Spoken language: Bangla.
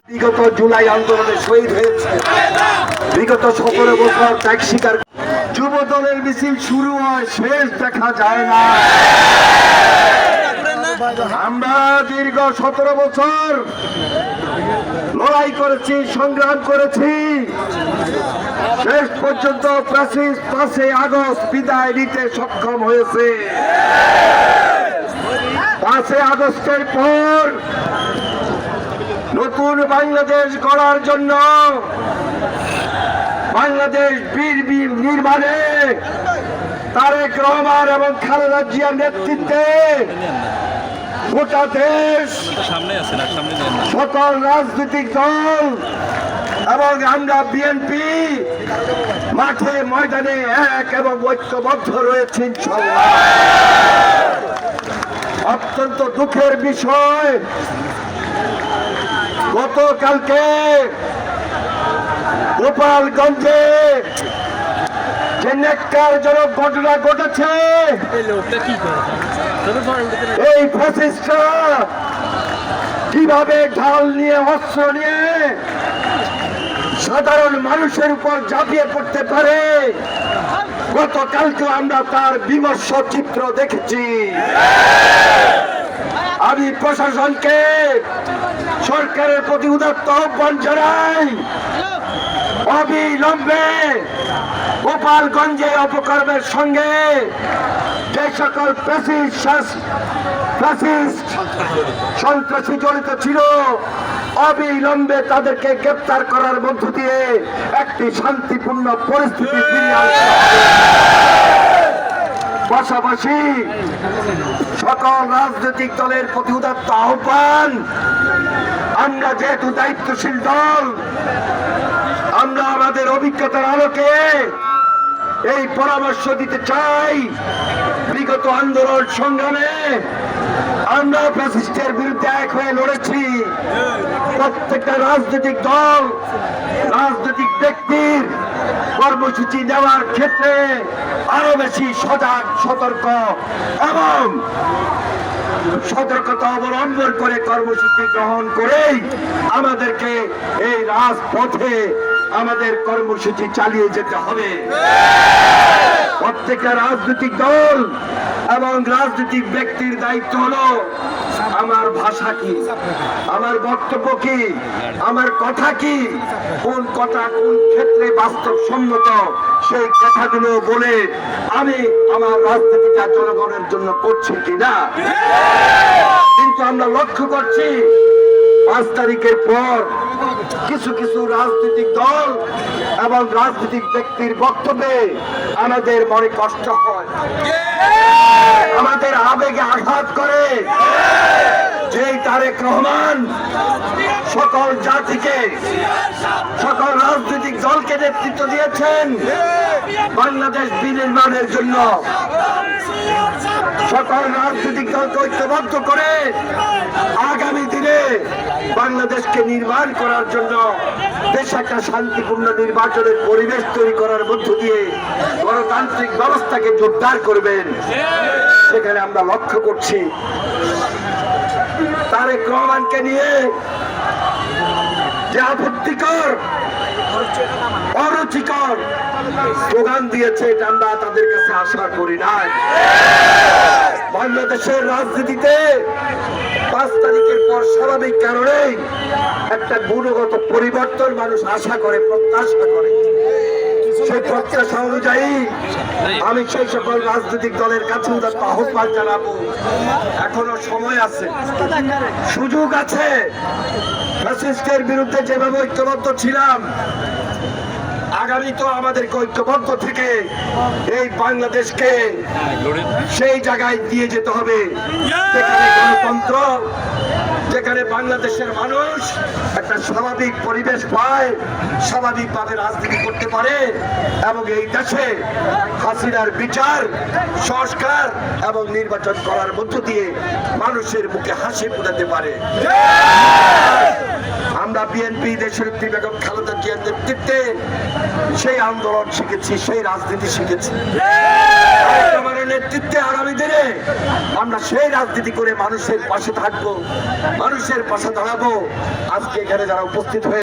বিগত জুলাই আন্দোলনে শহীদ হয়েছে, বিগত 17 বছর ত্যাগ স্বীকার। যুব দলের মিছিল শুরু হয়, শেষ দেখা যায় না। আমরা দীর্ঘ 17 বছর লড়াই করেছি, সংগ্রাম করেছি, শেষ পর্যন্ত 5 আগস্ট বিদায় নিতে সক্ষম হয়েছে। 5 আগস্টের পর নতুন বাংলাদেশ গড়ার জন্য, বাংলাদেশ নির্মাণে তারেক রহমান এবং খালেদা জিয়ার নেতৃত্বে গোটা দেশ, সকল রাজনৈতিক দল এবং আমরা বিএনপি মাঠে ময়দানে এক এবং ঐক্যবদ্ধ রয়েছে ইনশাআল্লাহ। অত্যন্ত দুঃখের বিষয়, গতকালকে গোপালগঞ্জে যে ন্যাক্কারজনক ঘটনা ঘটেছে, এই ফ্যাসিস্টরা কিভাবে ঢাল নিয়ে, অস্ত্র নিয়ে সাধারণ মানুষের উপর ঝাঁপিয়ে পড়তে পারে, গতকালকে আমরা তার বিমর্ষ চিত্র দেখেছি। আমি প্রশাসনকে, সরকারের প্রতি উদাত্ত আহ্বান জানাই, অবিলম্বে গোপালগঞ্জে অপকর্মের সঙ্গে যে সকল ফ্যাসিস্ট সন্ত্রাসী জড়িত ছিল, অবিলম্বে তাদেরকে গ্রেপ্তার করার মধ্য দিয়ে একটি শান্তিপূর্ণ পরিস্থিতি ফিরিয়ে আনতে হবে। পাশাপাশি সকল রাজনৈতিক দলের প্রতি উদাত্ত আহ্বান, আমরা যেহেতু দায়িত্বশীল দল, আমরা আমাদের অভিজ্ঞতার আলোকে এই পরামর্শ দিতে চাই, বিগত আন্দোলন সংগ্রামে আমরা ফ্যাসিস্টের বিরুদ্ধে এক হয়ে লড়েছি। প্রত্যেকটা রাজনৈতিক দল, রাজনৈতিক ব্যক্তির কর্মসূচি নেওয়ার ক্ষেত্রে আরো বেশি সজাগ, সতর্ক এবং সতর্কতা অবলম্বন করে কর্মসূচি গ্রহণ করেই আমাদেরকে এই রাজপথে আমাদের কর্মসূচি চালিয়ে যেতে হবে। প্রত্যেকটা রাজনৈতিক দল এবং রাজনৈতিক ব্যক্তির দায়িত্ব হলো আমার ভাষা কি, আমার বক্তব্য কি, আমার কথা কি, কোন কথা কোন ক্ষেত্রে বাস্তবসম্মত, সেই কথাগুলো বলে আমি আমার রাজনীতিটা জনগণের জন্য করছি কিনা। কিন্তু আমরা লক্ষ্য করছি 5 তারিখের পর কিছু কিছু রাজনৈতিক দল এবং রাজনৈতিক ব্যক্তির বক্তব্যে আমাদের মনে কষ্ট হয়, আমাদের আবেগে আঘাত করে। যেই তারেক রহমান সকল জাতিকে, সকল রাজনৈতিক দলকে নেতৃত্ব দিয়েছেন বাংলাদেশ বিনির্মাণের জন্য, সকল রাজনৈতিক দলকে ঐক্যবদ্ধ করে আগামী দিনে বাংলাদেশকে নির্মাণ করার জন্য দেশে একটা শান্তিপূর্ণ নির্বাচনের পরিবেশ তৈরি করার মধ্য দিয়ে গণতান্ত্রিক ব্যবস্থাকে জোরদার করবেন, সেখানে আমরা লক্ষ্য করছি তারেক রহমানকে নিয়ে যে আপত্তিকর, অরুচিকর স্লোগান দিয়েছে, এটা আমরা তাদের কাছে আশা করি নাই। বাংলাদেশের রাজনীতিতে 5 তারিখের পর স্বাভাবিক কারণেই একটা গুণগত পরিবর্তন মানুষ আশা করে, প্রত্যাশা করে। সেই প্রত্যাশা অনুযায়ী আমি সেই সকল রাজনৈতিক দলের কাছে আহ্বান জানাবো, এখনো সময় আছে, সুযোগ আছে। ফ্যাসিস্টের বিরুদ্ধে যেভাবে ঐক্যবদ্ধ ছিলাম, আগামী তো আমাদেরকে ঐক্যবদ্ধ থেকে এই বাংলাদেশকে সেই জায়গায় দিয়ে যেতে হবে যেখানে গণতন্ত্র যেখানে বাংলাদেশের মানুষ একটা স্বাভাবিক পরিবেশ পায়, স্বাভাবিকভাবে রাজনীতি করতে পারে এবং এই দেশে হাসিনার বিচার, সংস্কার এবং নির্বাচন করার মধ্য দিয়ে মানুষের মুখে হাসি ফোটাতে পারে। আমরা বিএনপি দেশনেত্রী বেগম খালেদা জিয়ার নেতৃত্বে সেই আন্দোলন শিখেছি, সেই রাজনীতি শিখেছি। আমার নেতৃত্বে আগামী দিনে আমরা সেই রাজনীতি করে মানুষের পাশে থাকবো, মানুষের পাশে দাঁড়াবো। আজকে এখানে যারা উপস্থিত হয়ে